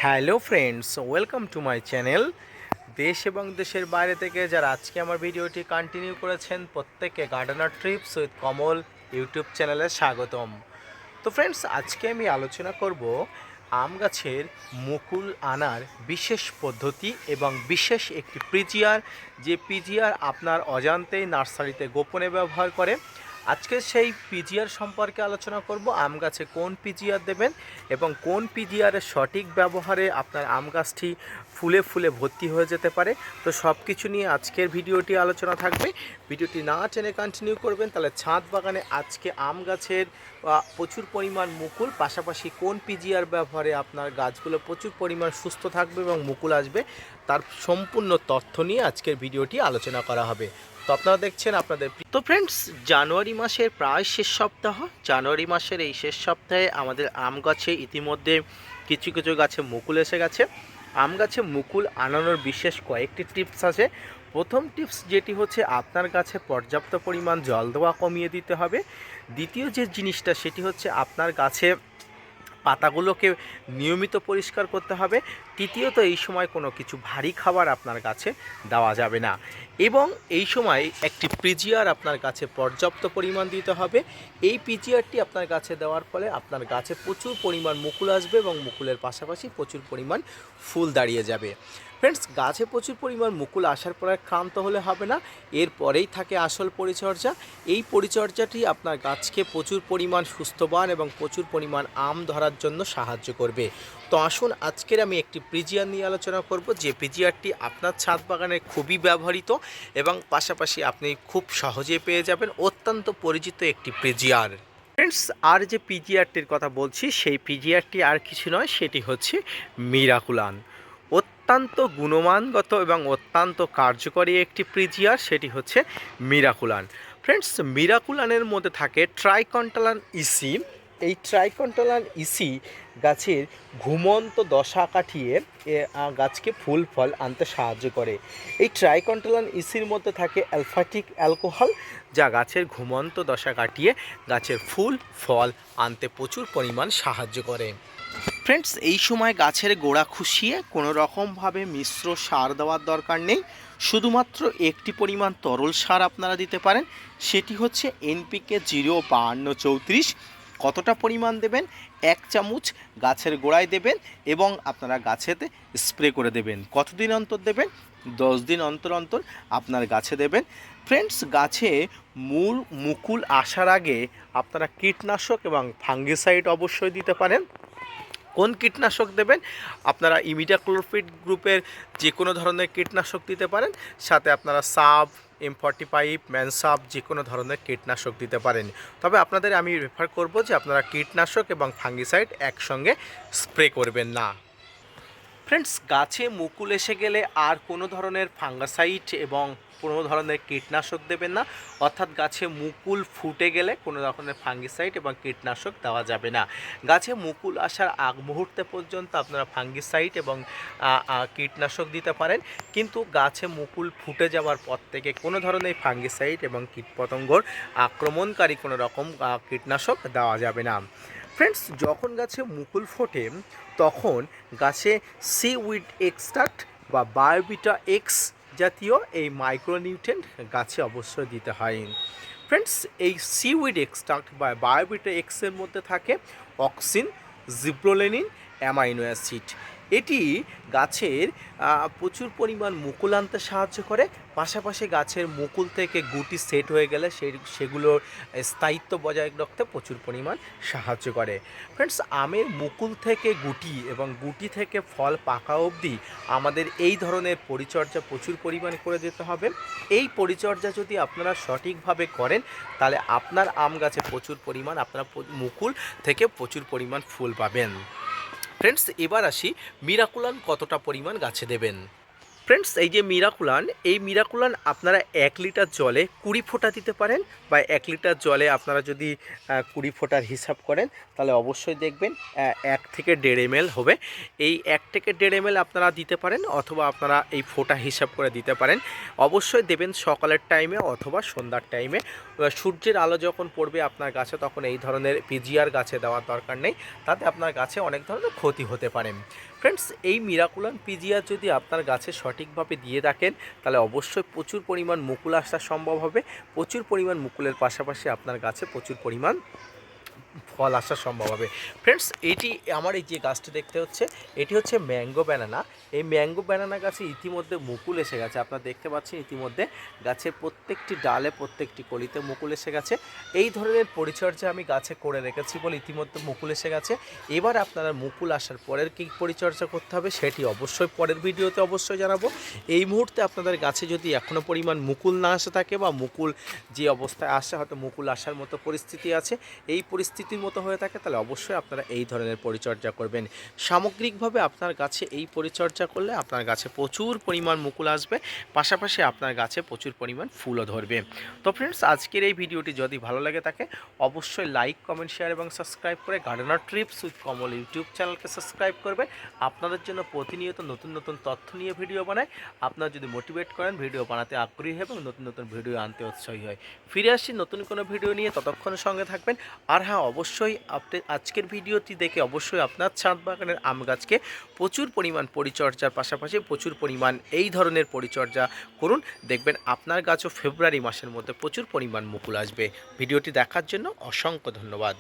Hello friends, welcome to my channel. দেশ এবং দেশের বাইরে থেকে যারা আজকে আমার ভিডিওটি কন্টিনিউ করেছেন প্রত্যেককে gardener TRIPS with Kamal YouTube চ্যানেলে স্বাগতম। তো ফ্রেন্ডস, আজকে আমি আলোচনা করব আম গাছের মুকুল আনার বিশেষ পদ্ধতি এবং বিশেষ একটি পিজিআর, যে পিজিআর আপনার অজান্তেই নার্সারিতে গোপনে ব্যবহার করে। আজকে সেই পিজিআর সম্পর্কে আলোচনা করব। আম গাছে কোন পিজিআর দেবেন এবং কোন পিজিআরের সঠিক ব্যবহারে আপনার আম গাছটি ফুলে ফুলে ভর্তি হয়ে যেতে পারে। তো সব কিছু নিয়ে আজকের ভিডিওটি আলোচনা থাকবে। ভিডিওটি না টেনে কন্টিনিউ করবেন, তাহলে ছাদ বাগানে আজকে আম গাছের প্রচুর পরিমাণ মুকুল, পাশাপাশি কোন পিজিআর ব্যবহারে আপনার গাছগুলো প্রচুর পরিমাণ সুস্থ থাকবে এবং মুকুল আসবে, তার সম্পূর্ণ তথ্য নিয়ে আজকের ভিডিওটি আলোচনা করা হবে। তো আপনারা দেখছেন আপনাদের। তো ফ্রেন্ডস, জানুয়ারি মাসের প্রায় শেষ সপ্তাহ। জানুয়ারি মাসের এই শেষ সপ্তাহে আমাদের আম গাছে ইতিমধ্যে কিছু কিছু গাছে মুকুল এসে গেছে। আম গাছে মুকুল আনানোর বিশেষ কয়েকটি টিপস আছে। প্রথম টিপস যেটি হচ্ছে, আপনার গাছে পর্যাপ্ত পরিমাণ জল দেওয়া কমিয়ে দিতে হবে। দ্বিতীয় যে জিনিসটা সেটি হচ্ছে, আপনার গাছে পাতাগুলোকে নিয়মিত পরিষ্কার করতে হবে। তৃতীয়ত, এই সময় কোনো কিছু ভারী খাবার আপনার গাছে দেওয়া যাবে না এবং এই সময় একটি পিজিআর আপনার গাছে পর্যাপ্ত পরিমাণ দিতে হবে। এই পিজিআরটি আপনার গাছে দেওয়ার ফলে আপনার গাছে প্রচুর পরিমাণ মুকুল আসবে এবং মুকুলের পাশাপাশি প্রচুর পরিমাণ ফুল দাঁড়িয়ে যাবে। ফ্রেন্ডস, গাছে প্রচুর পরিমাণ মুকুল আসার পরে ক্লান্ত হলে হবে না, এরপরেই থাকে আসল পরিচর্যা। এই পরিচর্যাটি আপনার গাছকে প্রচুর পরিমাণ সুস্থবান এবং প্রচুর পরিমাণ আম ধরার জন্য সাহায্য করবে। তো আসুন, আজকের আমি একটি পিজিআর নিয়ে আলোচনা করব, যে পিজিআরটি আপনার ছাদ বাগানে খুবই ব্যবহৃত এবং পাশাপাশি আপনি খুব সহজে পেয়ে যাবেন। অত্যন্ত পরিচিত একটি পিজিআর। ফ্রেন্ডস, আর যে পিজিআরটির কথা বলছি, সেই পিজিআরটি আর কিছু নয়, সেটি হচ্ছে মিরাকুলান। অত্যন্ত গুণমানগত এবং অত্যন্ত কার্যকরী একটি পিজিআর, সেটি হচ্ছে মিরাকুলান। ফ্রেন্ডস, মিরাকুলানের মধ্যে থাকে ট্রাইকন্টালান ইসি। এই ট্রাইকন্টালান ইসি গাছের ঘুমন্ত দশা কাটিয়ে গাছকে ফুল ফল আনতে সাহায্য করে। এই ট্রাইকন্টালান ইসির মধ্যে থাকে অ্যালফাটিক অ্যালকোহল, যা গাছের ঘুমন্ত দশা কাটিয়ে গাছের ফুল ফল আনতে প্রচুর পরিমাণ সাহায্য করে। ফ্রেন্ডস, এই সময় গাছের গোড়া খুশিয়ে কোনো রকমভাবে মিশ্র সার দেওয়ার দরকার নেই। শুধুমাত্র একটি পরিমাণ তরল সার আপনারা দিতে পারেন, সেটি হচ্ছে এনপিকে 05234। কতটা পরিমাণ দেবেন? 1 চামচ গাছের গোড়ায় দেবেন এবং আপনারা গাছেতে স্প্রে করে দেবেন। কতদিন অন্তর দেবেন? 10 দিন অন্তর অন্তর আপনার গাছে দেবেন। ফ্রেন্ডস, গাছে মুকুল আসার আগে আপনারা কীটনাশক এবং ফাঙ্গিসাইড অবশ্যই দিতে পারেন। কোন কীটনাশক দেবেন? আপনারা ইমিডাক্লোপিড গ্রুপের যে কোনো ধরনের কীটনাশক দিতে পারেন, সাথে আপনারা সাব, M45, ম্যানসাব যে কোনো ধরনের কীটনাশক দিতে পারেন। তবে আপনাদের আমি রেফার করব যে আপনারা কীটনাশক এবং ফাঙ্গিসাইড একসঙ্গে স্প্রে করবেন না। ফ্রেন্ডস, গাছে মুকুল এসে গেলে আর কোনো ধরনের ফাঙ্গাসাইড এবং কোনো ধরনের কীটনাশক দেবেন না, অর্থাৎ গাছে মুকুল ফুটে গেলে কোনো ধরনের ফাঙ্গিসাইড এবং কীটনাশক দেওয়া যাবে না। গাছে মুকুল আসার আগ মুহূর্তে পর্যন্ত আপনারা ফাঙ্গিসাইড এবং কীটনাশক দিতে পারেন, কিন্তু গাছে মুকুল ফুটে যাওয়ার পর থেকে কোনো ধরনের ফাঙ্গিসাইড এবং কীটপতঙ্গর আক্রমণকারী কোনো রকম কীটনাশক দেওয়া যাবে না। ফ্রেন্ডস, যখন গাছে মুকুল ফোটে তখন গাছে সিউইড এক্সট্রাক্ট বা বায়োভিটা এক্স জাতীয় এই মাইক্রোনিউট্রিয়েন্ট গাছে অবশ্যই দিতে হয়। ফ্রেন্ডস, এই সিউইড এক্সট্রাক্ট বা বায়োভিটা এক্সের মধ্যে থাকে অক্সিন, জিব্রোলেনিন, অ্যামাইনো অ্যাসিড। এটি গাছের প্রচুর পরিমাণ মুকুল আনতে সাহায্য করে, পাশাপাশি গাছের মুকুল থেকে গুটি সেট হয়ে গেলে সেগুলোর স্থায়িত্ব বজায় রাখতে প্রচুর পরিমাণ সাহায্য করে। ফ্রেন্ডস, আমের মুকুল থেকে গুটি এবং গুটি থেকে ফল পাকা অবধি আমাদের এই ধরনের পরিচর্যা প্রচুর পরিমাণে করে যেতে হবে। এই পরিচর্যা যদি আপনারা সঠিকভাবে করেন, তাহলে আপনার আম গাছে প্রচুর পরিমাণ আপনারা মুকুল থেকে প্রচুর পরিমাণ ফুল পাবেন। ফ্রেন্ডস, এবার আসি মিরাকুলান কতটা পরিমাণ গাছে দেবেন। ফ্রেন্ডস, এই যে মিরাকুলান আপনারা 1 লিটার জলে 20 ফোঁটা দিতে পারেন, বা 1 লিটার জলে আপনারা যদি 20 ফোঁটার হিসাব করেন, তাহলে অবশ্যই দেখবেন 1 থেকে 1.5 ml হবে। এই 1 থেকে 1.5 ml আপনারা দিতে পারেন, অথবা আপনারা এই ফোঁটা হিসাব করে দিতে পারেন। অবশ্যই দেবেন সকালের টাইমে অথবা সন্ধ্যার টাইমে। সূর্যের আলো যখন পড়বে আপনার গাছে, তখন এই ধরনের পিজিআর গাছে দেওয়ার দরকার নেই, তাতে আপনার গাছে অনেক ধরনের ক্ষতি হতে পারে। ফ্রেন্ডস, এই মিরাকুলাম পিজিয়া যদি আপনার গাছে সঠিকভাবে দিয়ে থাকেন তাহলে অবশ্যই প্রচুর পরিমাণ মুকুল আসা সম্ভব হবে। প্রচুর পরিমাণ মুকুলের পাশাপাশি আপনার গাছে প্রচুর পরিমাণ ফল আসা সম্ভব হবে। ফ্রেন্ডস, এটি আমার এই যে গাছটি দেখতে হচ্ছে, এটি হচ্ছে ম্যাঙ্গো ব্যানানা। এই ম্যাঙ্গো ব্যানানা গাছে ইতিমধ্যে মুকুল এসে গেছে। আপনারা দেখতে পাচ্ছেন ইতিমধ্যে গাছের প্রত্যেকটি ডালে প্রত্যেকটি কলিতে মুকুল এসে গেছে। এই ধরনের পরিচর্যা আমি গাছে করে রেখেছি বলে ইতিমধ্যে মুকুল এসে গেছে। এবার আপনারা মুকুল আসার পরের কী পরিচর্যা করতে হবে সেটি অবশ্যই পরের ভিডিওতে অবশ্যই জানাবো। এই মুহূর্তে আপনাদের গাছে যদি এখনও পরিমাণ মুকুল না আসে থাকে বা মুকুল যে অবস্থায় আসে, হয়তো মুকুল আসার মতো পরিস্থিতি আছে, এই পরিস্থিতির মতো হয়ে থাকে, তাহলে অবশ্যই আপনারা এই ধরনের পরিচর্যা করবেন। সামগ্রিকভাবে আপনার গাছে এই পরিচর্যা করলে আপনার গাছে প্রচুর পরিমাণ মুকুল আসবে, পাশাপাশি আপনার গাছে প্রচুর পরিমাণ ফুলও ধরবে। তো ফ্রেন্ডস, আজকের এই ভিডিওটি যদি ভালো লাগে থাকে অবশ্যই লাইক, কমেন্ট, শেয়ার এবং সাবস্ক্রাইব করে gardener TRIPS with Kamal YouTube চ্যানেলকে সাবস্ক্রাইব করবে। আপনাদের জন্য প্রতিনিয়ত নতুন নতুন তথ্য নিয়ে ভিডিও বানায়। আপনারা যদি মোটিভেট করেন, ভিডিও বানাতে আগ্রহী হবে এবং নতুন নতুন ভিডিও আনতে উৎসাহী হয়। ফিরে আসছি নতুন কোনো ভিডিও নিয়ে, ততক্ষণ সঙ্গে থাকবেন। আর হ্যাঁ, অবশ্যই আপনি আজকের ভিডিওটি দেখে অবশ্যই আপনার ছাদ বাগানের আম গাছকে প্রচুর পরিমাণ পরিচর্যার পাশাপাশি প্রচুর পরিমাণ এই ধরনের পরিচর্যা করুন। দেখবেন আপনার গাছও ফেব্রুয়ারি মাসের মধ্যে প্রচুর পরিমাণ মুকুল আসবে। ভিডিওটি দেখার জন্য অসংখ্য ধন্যবাদ।